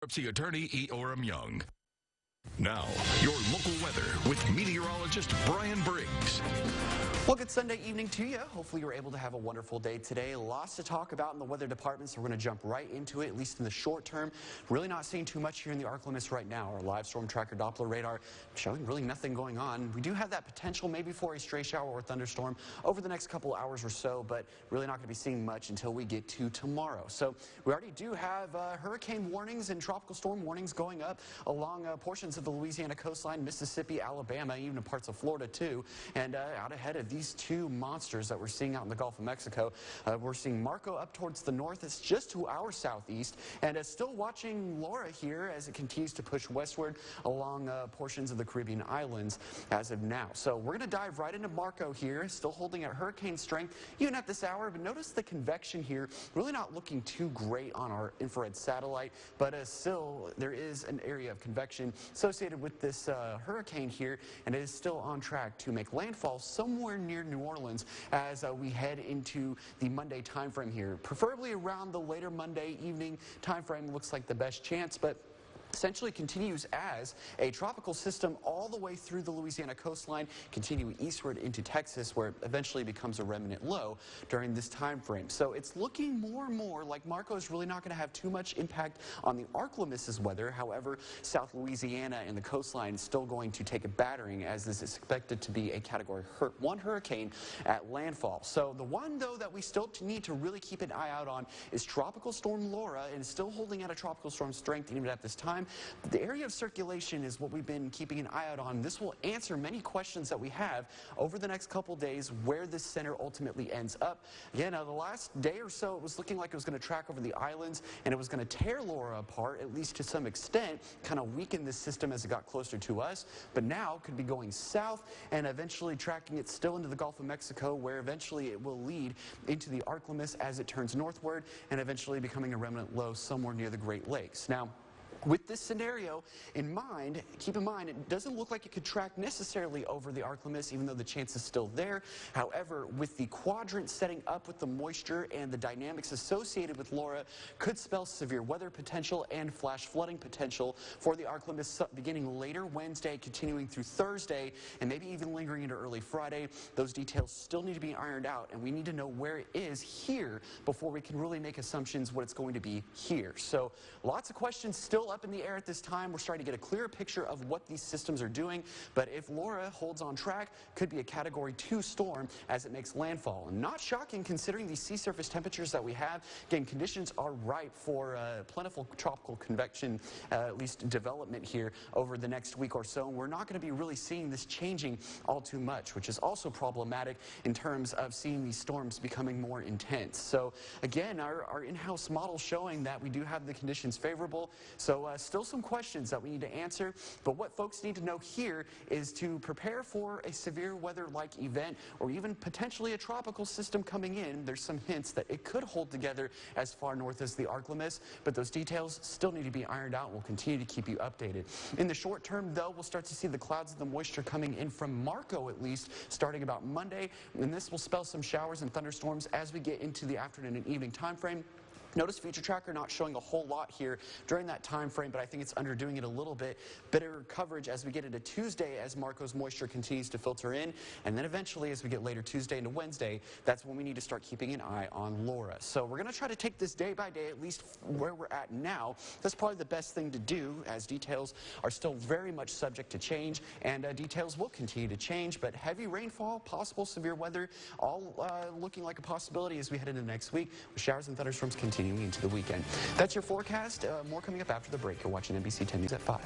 Bankruptcy attorney E. Orem Young. Now, your local weather with meteorologist Brian Briggs. Well, good Sunday evening to you. Hopefully you're able to have a wonderful day today. Lots to talk about in the weather department, so we're going to jump right into it, at least in the short term. Really not seeing too much here in the ArcLMS right now. Our live storm tracker Doppler radar showing really nothing going on. We do have that potential maybe for a stray shower or thunderstorm over the next couple hours or so, but really not going to be seeing much until we get to tomorrow. So we already do have hurricane warnings and tropical storm warnings going up along portions of the Louisiana coastline, Mississippi, Alabama, even in parts of Florida too, and out ahead of these two monsters that we're seeing out in the Gulf of Mexico. We're seeing Marco up towards the north. It's just to our southeast, and still watching Laura here as it continues to push westward along portions of the Caribbean islands as of now. So we're going to dive right into Marco here, still holding at hurricane strength even at this hour, but notice the convection here really not looking too great on our infrared satellite, but still there is an area of convection associated with this hurricane here, and it is still on track to make landfall somewhere near New Orleans as we head into the Monday time frame here. Preferably around the later Monday evening time frame looks like the best chance, but essentially continues as a tropical system all the way through the Louisiana coastline, continuing eastward into Texas, where it eventually becomes a remnant low during this time frame. So it's looking more and more like Marco is really not going to have too much impact on the ArcLMS's weather. However, South Louisiana and the coastline is still going to take a battering, as this is expected to be a Category 1 hurricane at landfall. So the one, though, that we still need to really keep an eye out on is Tropical Storm Laura, and still holding at a tropical storm strength even at this time. The area of circulation is what we've been keeping an eye out on. This will answer many questions that we have over the next couple days where this center ultimately ends up. Again, the last day or so, it was looking like it was going to track over the islands, and it was going to tear Laura apart, at least to some extent, kind of weaken this system as it got closer to us. But now could be going south and eventually tracking it still into the Gulf of Mexico, where eventually it will lead into the ArcLMS as it turns northward and eventually becoming a remnant low somewhere near the Great Lakes. Now, with this scenario in mind, keep in mind, it doesn't look like it could track necessarily over the ArcLMS, even though the chance is still there. However, with the quadrant setting up with the moisture and the dynamics associated with Laura, could spell severe weather potential and flash flooding potential for the ArcLMS beginning later Wednesday, continuing through Thursday, and maybe even lingering into early Friday. Those details still need to be ironed out, and we need to know where it is here before we can really make assumptions what it's going to be here. So lots of questions still up in the air at this time. We're starting to get a clearer picture of what these systems are doing, but if Laura holds on track, could be a Category 2 storm as it makes landfall. And not shocking considering the sea surface temperatures that we have. Again, conditions are ripe for plentiful tropical convection, at least development here over the next week or so. And we're not going to be really seeing this changing all too much, which is also problematic in terms of seeing these storms becoming more intense. So again, our in-house model showing that we do have the conditions favorable. So still some questions that we need to answer, but what folks need to know here is to prepare for a severe weather-like event or even potentially a tropical system coming in. There's some hints that it could hold together as far north as the ArcLMS, but those details still need to be ironed out. We'll continue to keep you updated. In the short term, though, we'll start to see the clouds and the moisture coming in from Marco, at least, starting about Monday, and this will spell some showers and thunderstorms as we get into the afternoon and evening time frame. Notice Future Tracker not showing a whole lot here during that time frame, but I think it's underdoing it a little bit. Better coverage as we get into Tuesday as Marco's moisture continues to filter in, and then eventually as we get later Tuesday into Wednesday, that's when we need to start keeping an eye on Laura. So we're going to try to take this day by day, at least where we're at now. That's probably the best thing to do, as details are still very much subject to change, and details will continue to change, but heavy rainfall, possible severe weather, all looking like a possibility as we head into next week, with showers and thunderstorms continuing into the weekend. That's your forecast. More coming up after the break. You're watching NBC 10 News at 5.